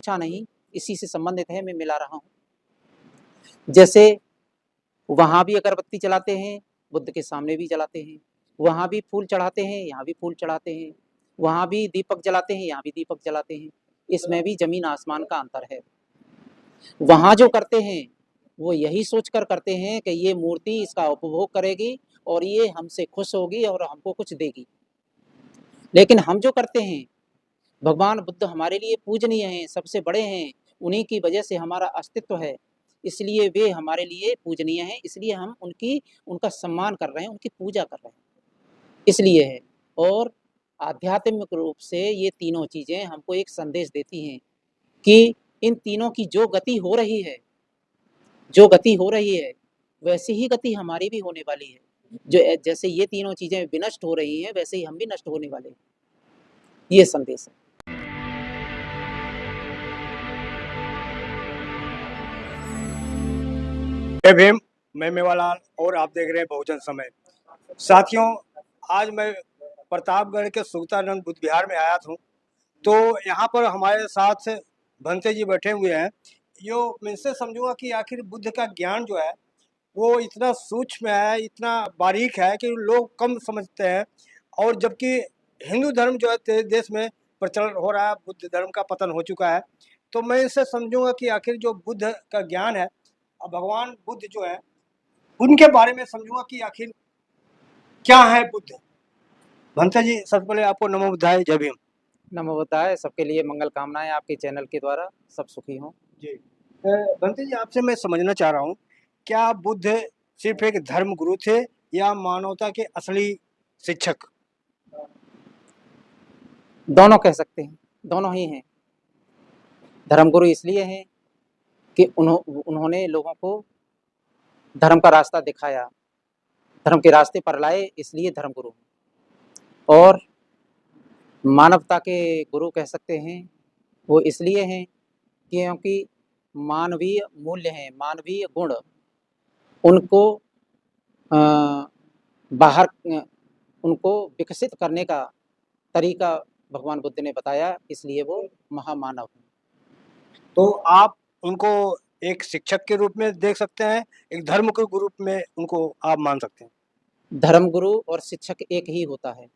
पूछा नहीं, इसी से संबंधित है, मैं मिला रहा हूँ। जैसे वहां भी अगरबत्ती जलाते हैं, बुद्ध के सामने भी जलाते हैं, वहां भी फूल चढ़ाते हैं, यहाँ भी फूल चढ़ाते हैं, वहां भी दीपक जलाते हैं, यहाँ भी दीपक जलाते हैं। इसमें भी जमीन आसमान का अंतर है। वहां जो करते हैं वो यही सोचकर करते हैं कि ये मूर्ति इसका उपभोग करेगी और ये हमसे खुश होगी और हमको कुछ देगी। लेकिन हम जो करते हैं, भगवान बुद्ध हमारे लिए पूजनीय हैं, सबसे बड़े हैं, उन्हीं की वजह से हमारा अस्तित्व है, इसलिए वे हमारे लिए पूजनीय हैं, इसलिए हम उनका सम्मान कर रहे हैं, उनकी पूजा कर रहे हैं, इसलिए है। और आध्यात्मिक रूप से ये तीनों चीजें हमको एक संदेश देती हैं कि इन तीनों की जो गति हो रही है, वैसी ही गति हमारी भी होने वाली है। जैसे ये तीनों चीजें विनष्ट हो रही हैं, वैसे ही हम भी नष्ट होने वाले हैं। ये संदेश है। जय भीम। मैं मेवालाल और आप देख रहे हैं बहुजन समय। साथियों, आज मैं प्रतापगढ़ के सुगतानंद बुद्ध विहार में आया था, तो यहाँ पर हमारे साथ भंते जी बैठे हुए हैं। यो मैं इससे समझूंगा कि आखिर बुद्ध का ज्ञान जो है वो इतना सूक्ष्म है, इतना बारीक है कि लोग कम समझते हैं। और जबकि हिंदू धर्म जो है देश में प्रचलन हो रहा है, बुद्ध धर्म का पतन हो चुका है। तो मैं इससे समझूंगा कि आखिर जो बुद्ध का ज्ञान है और भगवान बुद्ध जो है उनके बारे में समझूंगा कि आखिर क्या है बुद्ध। भंते जी, सबसे पहले आपको नमो बुद्धाय, जय भीम। नमो बुद्धाय। सबके लिए मंगल कामनाएं आपके चैनल के द्वारा, सब सुखी हों। जी भंते जी, आपसे मैं समझना चाह रहा हूँ, क्या बुद्ध सिर्फ एक धर्म गुरु थे या मानवता के असली शिक्षक? दोनों कह सकते हैं, दोनों ही हैं। धर्मगुरु इसलिए हैं कि उन्होंने लोगों को धर्म का रास्ता दिखाया, धर्म के रास्ते पर लाए, इसलिए धर्मगुरु। और मानवता के गुरु कह सकते हैं, वो इसलिए हैं क्योंकि मानवीय मूल्य हैं, मानवीय गुण, उनको बाहर उनको विकसित करने का तरीका भगवान बुद्ध ने बताया, इसलिए वो महामानव हैं। तो आप उनको एक शिक्षक के रूप में देख सकते हैं, एक धर्म के रूप में उनको आप मान सकते हैं? धर्मगुरु और शिक्षक एक ही होता है।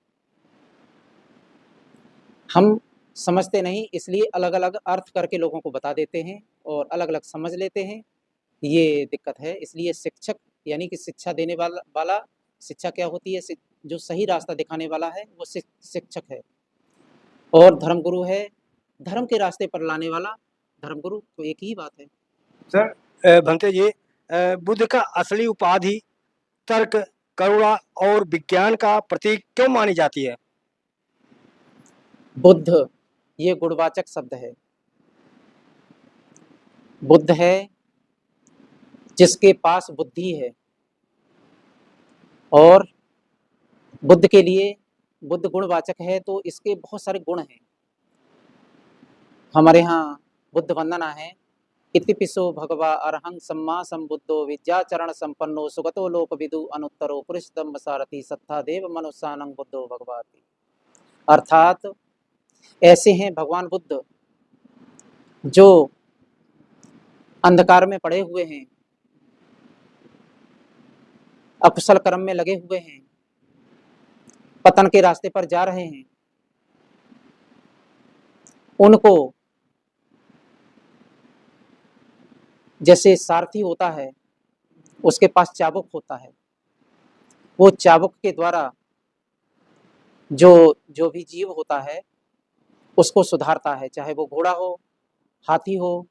हम समझते नहीं, इसलिए अलग अलग अर्थ करके लोगों को बता देते हैं और अलग अलग समझ लेते हैं, ये दिक्कत है। इसलिए शिक्षक यानी कि शिक्षा देने वाला शिक्षा क्या होती है, जो सही रास्ता दिखाने वाला है वो शिक्षक है। और धर्मगुरु है धर्म के रास्ते पर लाने वाला, धर्मगुरु तो एक ही बात है। सर भंते जी, बुद्ध का असली उपाधि तर्क, करुणा और विज्ञान का प्रतीक क्यों मानी जाती है? बुद्ध ये गुणवाचक शब्द है। बुद्ध है जिसके पास बुद्धि है, और बुद्ध के लिए बुद्ध गुणवाचक है, तो इसके बहुत सारे गुण हैं। हमारे यहाँ बुद्ध वंदना है, इतिपिसो भगवा अरहं सम्मा संबुद्धो विद्याचरण संपन्नो सुगतो लोक विदु अनुत्तरो पुरुष दम्भ सारथी सत्ता देव मनुष्यानंग बुद्धो भगवाति। अर्थात ऐसे हैं भगवान बुद्ध जो अंधकार में पड़े हुए हैं, अकुशल कर्म में लगे हुए हैं, पतन के रास्ते पर जा रहे हैं, उनको जैसे सारथी होता है, उसके पास चाबुक होता है, वो चाबुक के द्वारा जो भी जीव होता है उसको सुधारता है, चाहे वो घोड़ा हो, हाथी हो,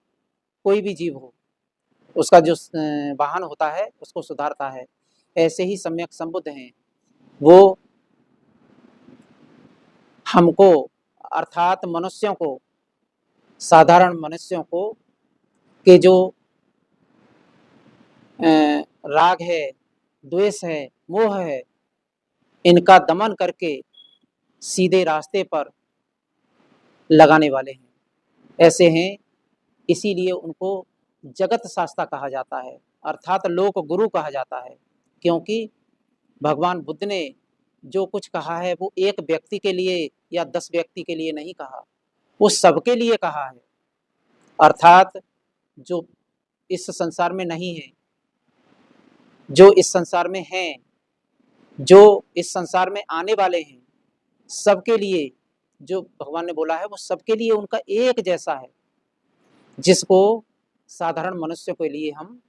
कोई भी जीव हो, उसका जो वाहन होता है उसको सुधारता है। ऐसे ही सम्यक संबुद्ध हैं, वो हमको अर्थात मनुष्यों को, साधारण मनुष्यों को के जो राग है, द्वेष है, मोह है, इनका दमन करके सीधे रास्ते पर लगाने वाले हैं। ऐसे हैं, इसीलिए उनको जगत शास्त्रा कहा जाता है, अर्थात लोक गुरु कहा जाता है, क्योंकि भगवान बुद्ध ने जो कुछ कहा है वो एक व्यक्ति के लिए या 10 व्यक्ति के लिए नहीं कहा, वो सबके लिए कहा है। अर्थात जो इस संसार में नहीं है, जो इस संसार में हैं, जो इस संसार में आने वाले हैं, सबके लिए जो भगवान ने बोला है वो सबके लिए उनका एक जैसा है, जिसको साधारण मनुष्य के लिए हम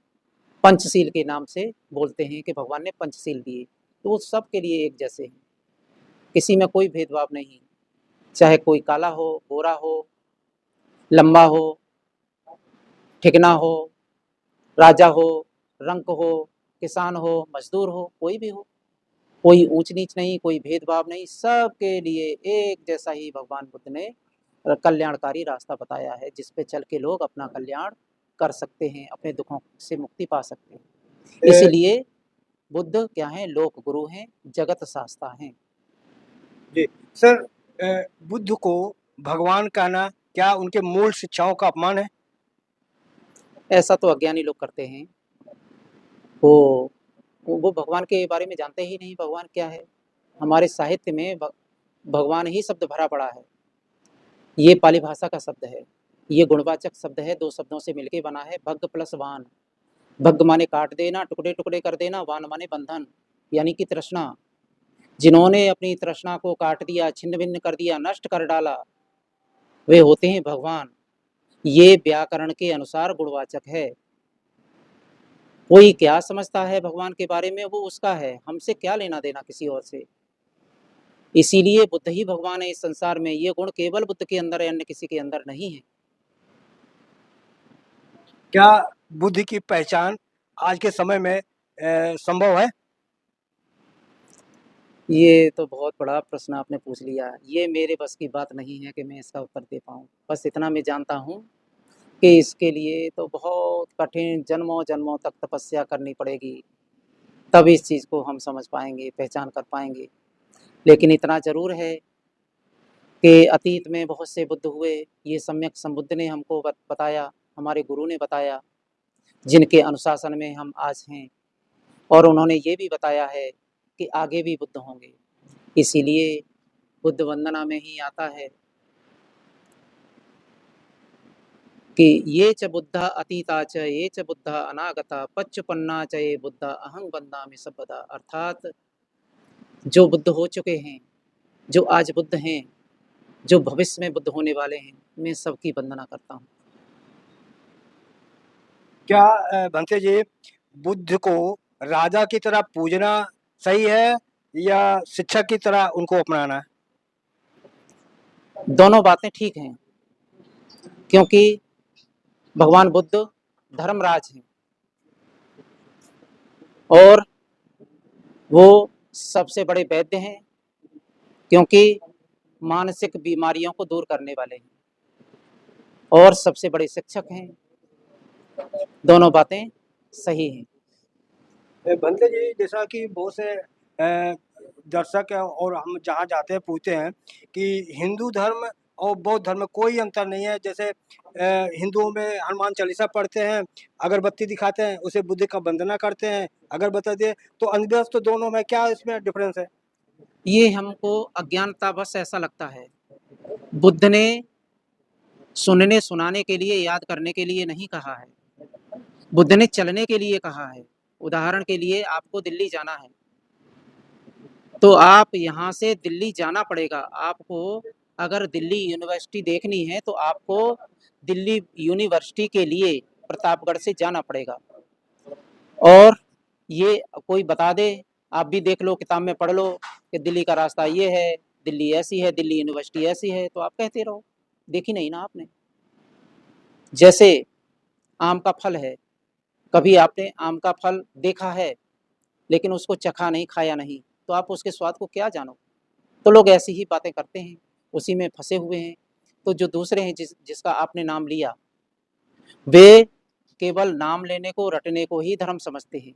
पंचशील के नाम से बोलते हैं कि भगवान ने पंचशील दिए, तो वो सबके लिए एक जैसे हैं, किसी में कोई भेदभाव नहीं, चाहे कोई काला हो, गोरा हो, लंबा हो, ठिकना हो, राजा हो, रंक हो, किसान हो, मजदूर हो, कोई भी हो, कोई ऊंच नीच नहीं, कोई भेदभाव नहीं, सबके लिए एक जैसा ही भगवान बुद्ध ने कल्याणकारी रास्ता बताया है, जिस पे चल के लोग अपना कल्याण कर सकते हैं, अपने दुखों से मुक्ति पा सकते हैं। इसलिए बुद्ध क्या हैं? लोक गुरु हैं, जगत शास्ता हैं। जी सर, बुद्ध को भगवान कहना क्या उनके मूल शिक्षाओं का अपमान है? ऐसा तो अज्ञानी लोग करते हैं। वो भगवान के बारे में जानते ही नहीं, भगवान क्या है। हमारे साहित्य में भगवान ही शब्द भरा पड़ा है। ये पाली भाषा का शब्द है, ये गुणवाचक शब्द है, दो शब्दों से मिलके बना है, भग प्लस वान। भग माने काट देना, टुकड़े टुकड़े कर देना, वान माने बंधन, यानी कि तृष्णा। जिन्होंने अपनी तृष्णा को काट दिया, छिन्न भिन्न कर दिया, नष्ट कर डाला, वे होते हैं भगवान। ये व्याकरण के अनुसार गुणवाचक है। कोई क्या समझता है भगवान के बारे में, वो उसका है, हमसे क्या लेना देना किसी और से। इसीलिए बुद्ध ही भगवान है इस संसार में। ये गुण केवल बुद्ध के अंदर है, अन्य किसी के अंदर नहीं है। क्या बुद्ध की पहचान आज के समय में संभव है? ये तो बहुत बड़ा प्रश्न आपने पूछ लिया। ये मेरे बस की बात नहीं है कि मैं इसका उत्तर दे पाऊँ। बस इतना मैं जानता हूँ कि इसके लिए तो बहुत कठिन जन्मों जन्मों तक तपस्या करनी पड़ेगी, तब इस चीज़ को हम समझ पाएंगे, पहचान कर पाएंगे। लेकिन इतना जरूर है कि अतीत में बहुत से बुद्ध हुए, ये सम्यक संबुद्ध ने हमको बताया, हमारे गुरु ने बताया, जिनके अनुशासन में हम आज हैं। और उन्होंने ये भी बताया है कि आगे भी बुद्ध होंगे। इसीलिए बुद्ध वंदना में ही आता है कि ये च बुद्धा अतीता च ये च बुद्धा अनागता पच्चुपन्ना च ये बुद्धा अहं वंदामि सबदा। अर्थात जो बुद्ध हो चुके हैं, जो आज बुद्ध हैं, जो भविष्य में बुद्ध होने वाले हैं, मैं सबकी वंदना करता हूँ। क्या भंते जी, बुद्ध को राजा की तरह पूजना सही है या शिक्षक की तरह उनको अपनाना है? दोनों बातें ठीक हैं, क्योंकि भगवान बुद्ध धर्मराज हैं और वो सबसे बड़े वैद्य हैं, क्योंकि मानसिक बीमारियों को दूर करने वाले हैं, और सबसे बड़े शिक्षक हैं। दोनों बातें सही हैं। भंते जी, जैसा कि बहुत से दर्शक और हम जहाँ जाते हैं पूछते हैं कि हिंदू धर्म और बौद्ध धर्म में कोई अंतर नहीं है। जैसे हिंदुओं में हनुमान चालीसा पढ़ते हैं, अगरबत्ती दिखाते हैं, उसे बुद्ध का वंदना करते हैं, अगरबत्ती दे, तो अंधविश्वास तो दोनों में क्या इसमें डिफरेंस है? ये हमको अज्ञानता बस ऐसा लगता है। बुद्ध ने सुनने सुनाने के लिए, याद करने के लिए नहीं कहा है, बुद्ध ने चलने के लिए कहा है। उदाहरण के लिए आपको दिल्ली जाना है, तो आप यहाँ से दिल्ली जाना पड़ेगा। आपको अगर दिल्ली यूनिवर्सिटी देखनी है तो आपको दिल्ली यूनिवर्सिटी के लिए प्रतापगढ़ से जाना पड़ेगा। और ये कोई बता दे, आप भी देख लो, किताब में पढ़ लो कि दिल्ली का रास्ता ये है, दिल्ली ऐसी है, दिल्ली यूनिवर्सिटी ऐसी है, तो आप कहते रहो। देखी नहीं ना आपने। जैसे आम का फल है, कभी आपने आम का फल देखा है लेकिन उसको चखा नहीं, खाया नहीं, तो आप उसके स्वाद को क्या जानो। तो लोग ऐसी ही बातें करते हैं, उसी में फंसे हुए हैं। तो जो दूसरे हैं, जिसका आपने नाम लिया, वे केवल नाम लेने को, रटने को ही धर्म समझते हैं।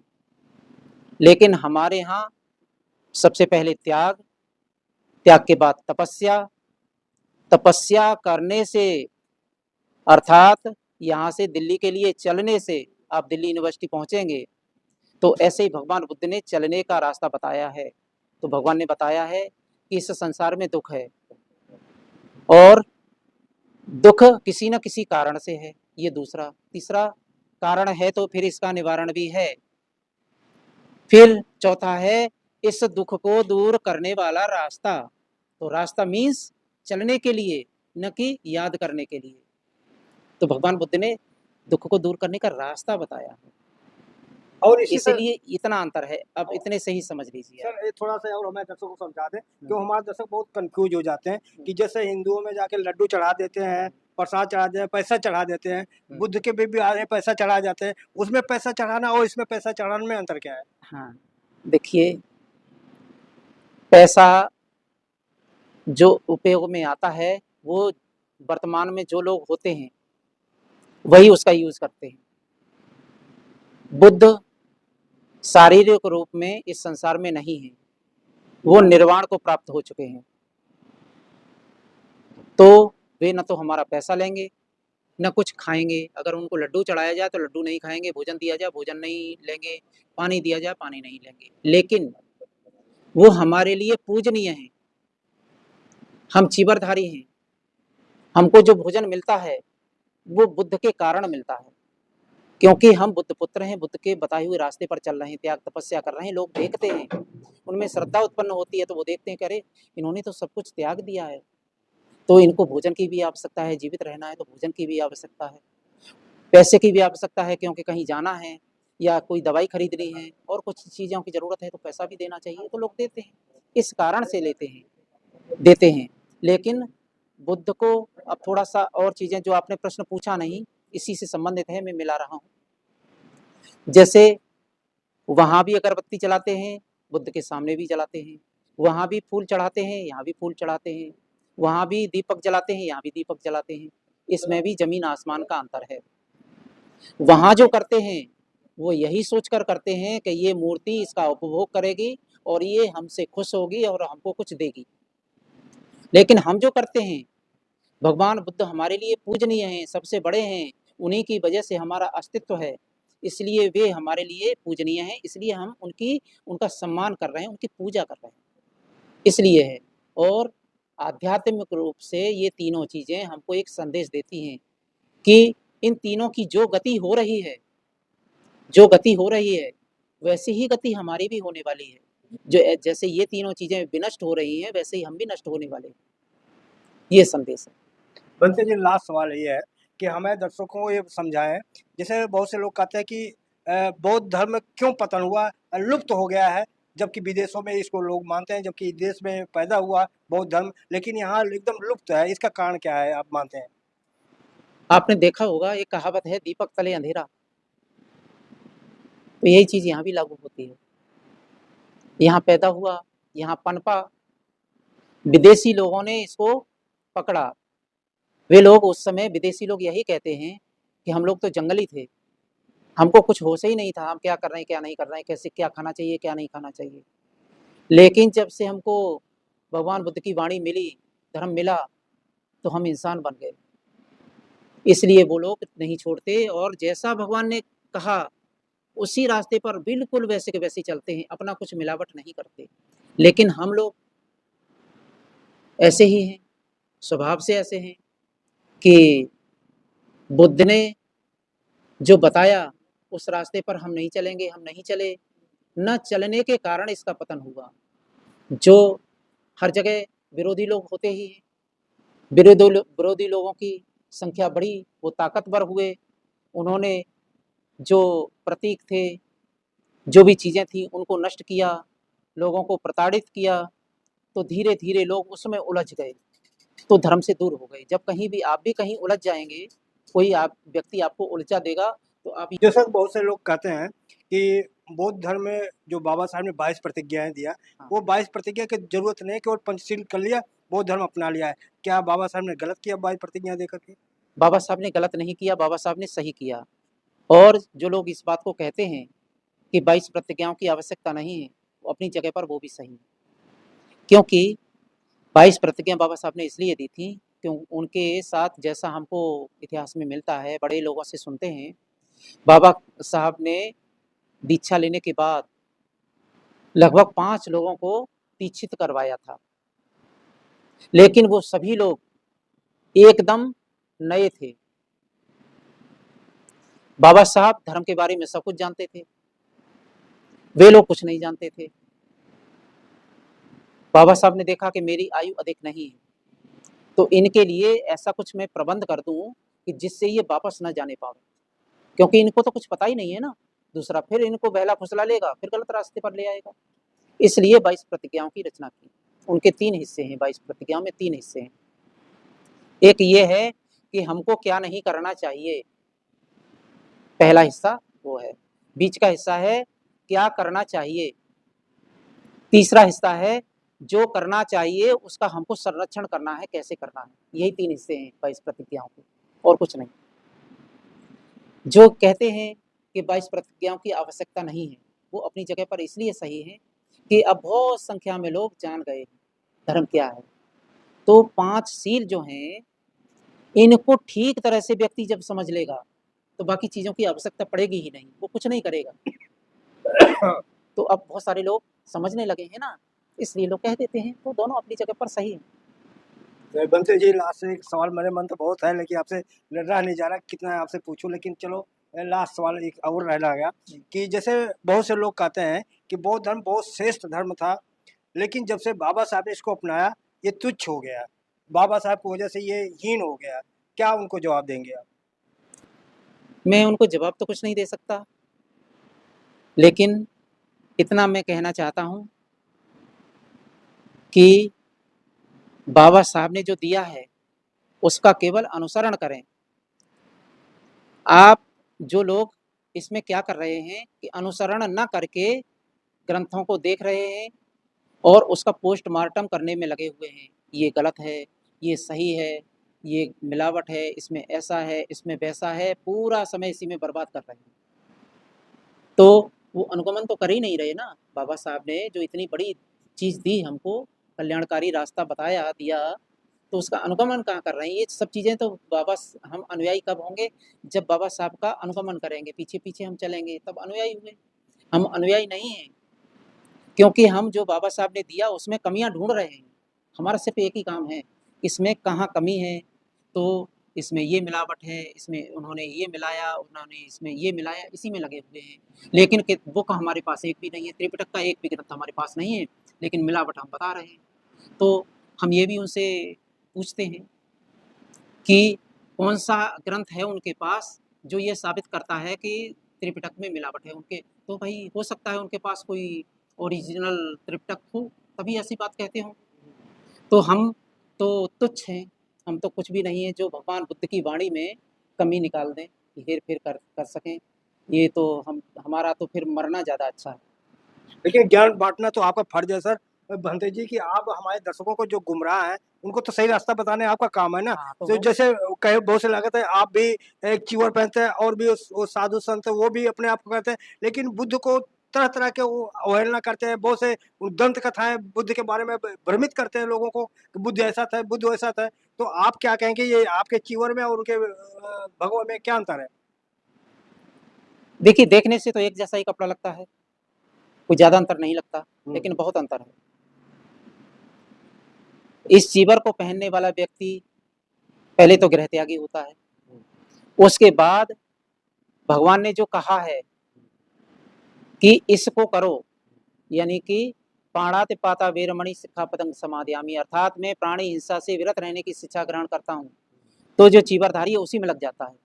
लेकिन हमारे यहाँ सबसे पहले त्याग, त्याग के बाद तपस्या, तपस्या करने से, अर्थात यहाँ से दिल्ली के लिए चलने से आप दिल्ली यूनिवर्सिटी पहुंचेंगे। तो ऐसे ही भगवान बुद्ध ने चलने का रास्ता बताया है। तो भगवान ने बताया है कि इस संसार में दुख है, और दुख किसी न किसी कारण से है। ये दूसरा। तीसरा कारण है तो फिर इसका निवारण भी है। फिर चौथा है इस दुख को दूर करने वाला रास्ता। तो रास्ता मीन्स चलने के लिए, न कि याद करने के लिए। तो भगवान बुद्ध ने दुख को दूर करने का रास्ता बताया, और इसी तरह इसलिए इतना अंतर है। अब इतने से ही समझ लीजिए आप। सर ये थोड़ा सा और हमें दर्शकों को समझा दें, क्यों हमारे दर्शक बहुत कंफ्यूज हो जाते हैं कि जैसे हिंदुओं में जाके लड्डू चढ़ा देते हैं, प्रसाद चढ़ा देते हैं, पैसा चढ़ा देते हैं, बुद्ध के भी आ रहे पैसा चढ़ा जाते हैं, उसमें पैसा चढ़ाना और इसमें पैसा चढ़ाने में अंतर क्या है? हाँ, देखिए, पैसा जो उपयोग में आता है वो वर्तमान में जो लोग होते हैं वही उसका यूज करते हैं। बुद्ध शारीरिक रूप में इस संसार में नहीं है, वो निर्वाण को प्राप्त हो चुके हैं। तो वे न तो हमारा पैसा लेंगे न कुछ खाएंगे। अगर उनको लड्डू चढ़ाया जाए तो लड्डू नहीं खाएंगे, भोजन दिया जाए भोजन नहीं लेंगे, पानी दिया जाए पानी नहीं लेंगे। लेकिन वो हमारे लिए पूजनीय है। हम चीवरधारी हैं, हमको जो भोजन मिलता है वो बुद्ध के कारण मिलता है, क्योंकि हम बुद्ध पुत्र हैं, बुद्ध के बताए हुए रास्ते पर चल रहे हैं, त्याग तपस्या कर रहे हैं। लोग देखते हैं, उनमें श्रद्धा उत्पन्न होती है, तो वो देखते हैं कि अरे इन्होंने तो सब कुछ त्याग दिया है, तो इनको भोजन की भी आवश्यकता है, जीवित रहना है तो भोजन की भी आवश्यकता है, पैसे की भी आवश्यकता है क्योंकि कहीं जाना है या कोई दवाई खरीदनी है और कुछ चीज़ों की ज़रूरत है तो पैसा भी देना चाहिए, तो लोग देते हैं। इस कारण से देते हैं। लेकिन बुद्ध को अब थोड़ा सा और चीज़ें जो आपने प्रश्न पूछा नहीं, इसी से संबंधित है, मैं मिला रहा हूँ। जैसे वहाँ भी अगरबत्ती जलाते हैं, बुद्ध के सामने भी जलाते हैं। वहाँ भी फूल चढ़ाते हैं, यहाँ भी फूल चढ़ाते हैं। वहाँ भी दीपक जलाते हैं, यहाँ भी दीपक जलाते हैं। इसमें भी जमीन आसमान का अंतर है। वहाँ जो करते हैं वो यही सोचकर करते हैं कि ये मूर्ति इसका उपभोग करेगी और ये हमसे खुश होगी और हमको कुछ देगी। लेकिन हम जो करते हैं, भगवान बुद्ध हमारे लिए पूजनीय हैं, सबसे बड़े हैं, उन्हीं की वजह से हमारा अस्तित्व है, इसलिए वे हमारे लिए पूजनीय हैं, इसलिए हम उनका सम्मान कर रहे हैं, उनकी पूजा कर रहे हैं, इसलिए है। और आध्यात्मिक रूप से ये तीनों चीज़ें हमको एक संदेश देती हैं कि इन तीनों की जो गति हो रही है वैसी ही गति हमारी भी होने वाली है। जो जैसे ये तीनों चीज़ें विनष्ट हो रही हैं वैसे ही हम भी नष्ट होने वाले हैं, ये संदेश है। बंते जी लास्ट सवाल ये है कि हमें दर्शकों को ये समझाएं, जैसे बहुत से लोग कहते हैं कि बौद्ध धर्म क्यों पतन हुआ, लुप्त हो गया है, जबकि विदेशों में इसको लोग मानते हैं, जबकि देश में पैदा हुआ बौद्ध धर्म, लेकिन यहाँ एकदम लुप्त है, इसका कारण क्या है आप मानते हैं? आपने देखा होगा एक कहावत है, दीपक तले अंधेरा, तो यही चीज़ यहाँ भी लागू होती है। यहाँ पैदा हुआ, यहाँ पनपा, विदेशी लोगों ने इसको पकड़ा। वे लोग उस समय विदेशी लोग यही कहते हैं कि हम लोग तो जंगली थे, हमको कुछ होश ही नहीं था, हम क्या कर रहे हैं क्या नहीं कर रहे हैं, कैसे क्या खाना चाहिए क्या नहीं खाना चाहिए। लेकिन जब से हमको भगवान बुद्ध की वाणी मिली, धर्म मिला, तो हम इंसान बन गए। इसलिए वो लोग नहीं छोड़ते और जैसा भगवान ने कहा उसी रास्ते पर बिल्कुल वैसे के वैसे चलते हैं, अपना कुछ मिलावट नहीं करते। लेकिन हम लोग ऐसे ही हैं, स्वभाव से ऐसे हैं कि बुद्ध ने जो बताया उस रास्ते पर हम नहीं चलेंगे, हम नहीं चले, न चलने के कारण इसका पतन हुआ। जो हर जगह विरोधी लोग होते ही हैं, विरोधी लोगों की संख्या बढ़ी, वो ताकतवर हुए, उन्होंने जो प्रतीक थे, जो भी चीज़ें थी उनको नष्ट किया, लोगों को प्रताड़ित किया, तो धीरे धीरे लोग उसमें उलझ गए, तो धर्म से दूर हो गए। जब कहीं भी आप भी कहीं उलझ जाएंगे, कोई व्यक्ति आपको उलझा देगा, तो आप जैसा बहुत से लोग कहते हैं कि बौद्ध धर्म में जो बाबा साहब ने 22 प्रतिज्ञाएं दिया, वो 22 प्रतिज्ञा की जरूरत नहीं, केवल पंचशील कर लिया, बौद्ध धर्म अपना लिया है। क्या बाबा साहब ने गलत किया 22 प्रतिज्ञा देकर के? बाबा साहब ने गलत नहीं किया, बाबा साहब ने सही किया। और जो लोग इस बात को कहते हैं कि 22 प्रतिज्ञाओं की आवश्यकता नहीं है, वो अपनी जगह पर वो भी सही है, क्योंकि 22 प्रतिज्ञा बाबा साहब ने इसलिए दी थी क्यों उनके साथ जैसा हमको इतिहास में मिलता है, बड़े लोगों से सुनते हैं, बाबा साहब ने दीक्षा लेने के बाद लगभग 5 लोगों को दीक्षित करवाया था, लेकिन वो सभी लोग एकदम नए थे, बाबा साहब धर्म के बारे में सब कुछ जानते थे, वे लोग कुछ नहीं जानते थे। बाबा साहब ने देखा कि मेरी आयु अधिक नहीं है, तो इनके लिए ऐसा कुछ मैं प्रबंध कर दूं कि जिससे ये वापस न जाने पावे, क्योंकि इनको तो कुछ पता ही नहीं है ना। दूसरा फिर इनको बहला फुसला लेगा, फिर गलत रास्ते पर ले आएगा। इसलिए 22 प्रतिज्ञाओं की रचना की। उनके 3 हिस्से हैं, 22 प्रतिज्ञाओं में 3 हिस्से हैं। एक ये है कि हमको क्या नहीं करना चाहिए, पहला हिस्सा वो है। बीच का हिस्सा है क्या करना चाहिए। तीसरा हिस्सा है जो करना चाहिए उसका हमको संरक्षण करना है, कैसे करना है। यही 3 हिस्से हैं 22 प्रतिज्ञाओं के, और कुछ नहीं। जो कहते हैं कि 22 प्रतिज्ञाओं की आवश्यकता नहीं है, वो अपनी जगह पर इसलिए सही है कि अब बहुत संख्या में लोग जान गए धर्म क्या है। तो 5 सील जो हैं, इनको ठीक तरह से व्यक्ति जब समझ लेगा तो बाकी चीज़ों की आवश्यकता पड़ेगी ही नहीं, वो कुछ नहीं करेगा। तो अब बहुत सारे लोग समझने लगे हैं ना, इसलिए लोग कह देते हैं, तो दोनों अपनी जगह पर सही है। तो बंते जी, लास्ट एक सवाल मेरे मन तो बहुत है, लेकिन आपसे रहा नहीं जा रहा कितना आपसे पूछूं, लेकिन चलो लास्ट सवाल एक और रह गया कि जैसे बहुत से लोग कहते हैं कि बौद्ध धर्म बहुत श्रेष्ठ धर्म था, लेकिन जब से बाबा साहब ने इसको अपनाया ये तुच्छ हो गया, बाबा साहब की वजह से ये हीन हो गया। क्या उनको जवाब देंगे आप? मैं उनको जवाब तो कुछ नहीं दे सकता, लेकिन इतना मैं कहना चाहता हूँ कि बाबा साहब ने जो दिया है उसका केवल अनुसरण करें। आप जो लोग इसमें क्या कर रहे हैं कि अनुसरण न करके ग्रंथों को देख रहे हैं और उसका पोस्टमार्टम करने में लगे हुए हैं, ये गलत है, ये सही है, ये मिलावट है, इसमें ऐसा है, इसमें वैसा है, पूरा समय इसी में बर्बाद कर रहे हैं। तो वो अनुगमन तो कर ही नहीं रहे ना। बाबा साहब ने जो इतनी बड़ी चीज़ दी हमको, कल्याणकारी रास्ता बताया, दिया, तो उसका अनुगमन कहाँ कर रहे हैं। ये सब चीज़ें तो हम अनुयायी कब होंगे, जब बाबा साहब का अनुगमन करेंगे, पीछे पीछे हम चलेंगे, तब अनुयायी हुए। हम अनुयायी नहीं हैं, क्योंकि हम जो बाबा साहब ने दिया उसमें कमियां ढूंढ रहे हैं। हमारा सिर्फ एक ही काम है, इसमें कहाँ कमी है, तो इसमें ये मिलावट है, इसमें उन्होंने ये मिलाया, उन्होंने इसमें ये मिलाया, इसी में लगे हुए हैं। लेकिन बुक हमारे पास एक भी नहीं है, त्रिपिटक का एक भी ग्रंथ हमारे पास नहीं है, लेकिन मिलावट हम बता रहे हैं। तो हम ये भी उनसे पूछते हैं कि कौन सा ग्रंथ है उनके पास जो ये साबित करता है कि त्रिपिटक में मिलावट है उनके। तो भाई हो सकता है उनके पास कोई ओरिजिनल त्रिपिटक हो, तभी ऐसी बात कहते हो। तो हम तो तुच्छ हैं, हम तो कुछ भी नहीं है जो भगवान बुद्ध की वाणी में कमी निकाल दें, हेर फेर कर सकें। ये तो हमारा तो फिर मरना ज़्यादा अच्छा है। देखिए, ज्ञान बांटना तो आपका फर्ज है सर भंते जी, कि आप हमारे दर्शकों को जो गुमराह हैं उनको तो सही रास्ता बताने आपका काम है ना। हाँ, तो तो वो जैसे कई बहुत से लागत है, आप भी एक चीवर पहनते हैं और भी वो साधु संत है, वो भी अपने आप को कहते हैं, लेकिन बुद्ध को तरह तरह के वो अवहेलना करते हैं। बहुत से दंत कथाएं बुद्ध के बारे में भ्रमित करते हैं लोगों को कि बुद्ध ऐसा था, बुद्ध वैसा था। तो आप क्या कहेंगे, ये आपके चीवर में और उनके भगवा में क्या अंतर है? देखिए, देखने से तो एक जैसा ही कपड़ा लगता है, कोई ज़्यादा अंतर नहीं लगता, लेकिन बहुत अंतर है। इस चीवर को पहनने वाला व्यक्ति पहले तो गृह त्यागी होता है, उसके बाद भगवान ने जो कहा है कि इसको करो, यानी कि पाणाति पाता वीरमणि सिक्खापदं समादयामि, अर्थात मैं प्राणी हिंसा से विरत रहने की शिक्षा ग्रहण करता हूँ। तो जो चीवरधारी है उसी में लग जाता है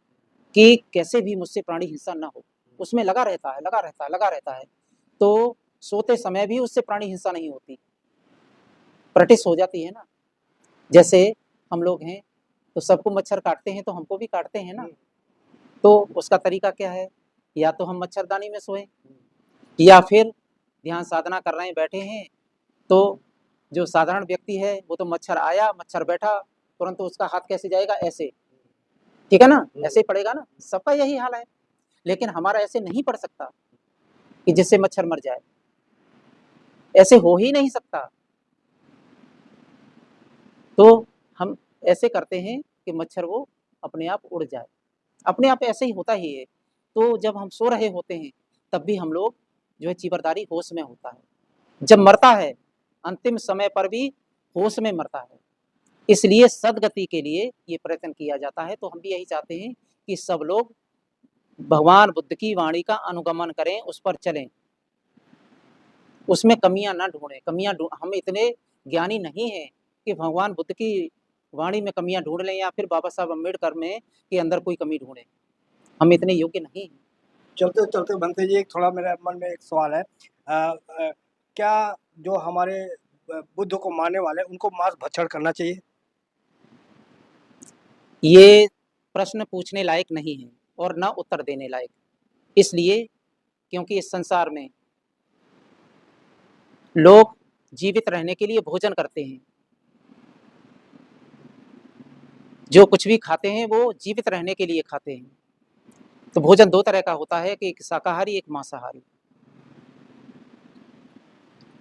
कि कैसे भी मुझसे प्राणी हिंसा ना हो, उसमें लगा रहता है, लगा रहता है, लगा रहता है। तो सोते समय भी उससे प्राणी हिंसा नहीं होती, प्रैक्टिस हो जाती है ना। जैसे हम लोग हैं तो सबको मच्छर काटते हैं, तो हमको भी काटते हैं ना। तो उसका तरीका क्या है, या तो हम मच्छरदानी में सोएं, या फिर ध्यान साधना कर रहे हैं, बैठे हैं, तो जो साधारण व्यक्ति है वो तो मच्छर आया, मच्छर बैठा, तुरंत उसका हाथ कैसे जाएगा, ऐसे, ठीक है ना, ऐसे ही पड़ेगा ना। सबका यही हाल है, लेकिन हमारा ऐसे नहीं पड़ सकता कि जिससे मच्छर मर जाए, ऐसे हो ही नहीं सकता। तो हम ऐसे करते हैं कि मच्छर वो अपने आप उड़ जाए, अपने आप ऐसे ही होता ही है। तो जब हम सो रहे होते हैं तब भी हम लोग जो है चीवरदारी होश में होता है, जब मरता है अंतिम समय पर भी होश में मरता है। इसलिए सदगति के लिए ये प्रयत्न किया जाता है। तो हम भी यही चाहते हैं कि सब लोग भगवान बुद्ध की वाणी का अनुगमन करें, उस पर चलें, उसमें कमियां ना ढूंढें। हम इतने ज्ञानी नहीं हैं कि भगवान बुद्ध की वाणी में कमियां ढूंढ लें या फिर बाबा साहब अम्बेडकर में के अंदर कोई कमी ढूंढें। हम इतने योग्य नहीं हैं। चलते चलते बनते जी, एक थोड़ा मेरे मन में एक सवाल है, क्या जो हमारे बुद्ध को मानने वाले उनको मांस भक्षण करना चाहिए? ये प्रश्न पूछने लायक नहीं है और ना उत्तर देने लायक, इसलिए क्योंकि इस संसार में लोग जीवित रहने के लिए भोजन करते हैं। जो कुछ भी खाते हैं वो जीवित रहने के लिए खाते हैं। तो भोजन दो तरह का होता है कि एक शाकाहारी, एक मांसाहारी।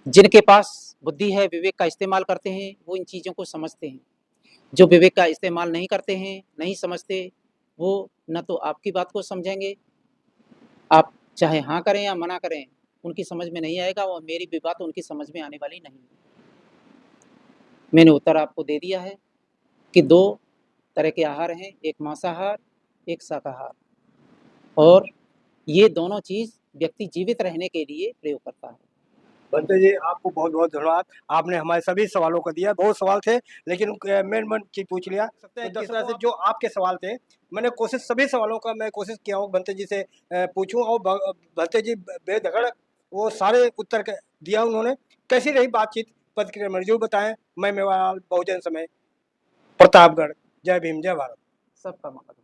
जिनके पास बुद्धि है, विवेक का इस्तेमाल करते हैं, वो इन चीजों को समझते हैं। जो विवेक का इस्तेमाल नहीं करते हैं, नहीं समझते, वो न तो आपकी बात को समझेंगे, आप चाहे हाँ करें या मना करें, उनकी समझ में नहीं आएगा और मेरी भी बात उनकी समझ में आने वाली नहीं। मैंने उत्तर आपको दे दिया है कि दो तरह के आहार हैं, एक मांसाहार, एक शाकाहार, और ये दोनों चीज व्यक्ति जीवित रहने के लिए प्रयोग करता है। बनते जी, आपको बहुत बहुत धन्यवाद। आपने हमारे सभी सवालों का दिया। बहुत सवाल थे लेकिन मेन चीज पूछ लिया। जिस तरह से जो आपके सवाल थे, मैंने कोशिश सभी सवालों का मैं कोशिश किया हूँ बनते जी से पूछूं, और बनते जी बेधड़क वो सारे उत्तर दिया उन्होंने। कैसी रही बातचीत, प्रतिक्रिया में जरूर बताएं। मैं मेवालाल, बहुजन समय, प्रतापगढ़। जय भीम, जय भारत। सबका मंगल।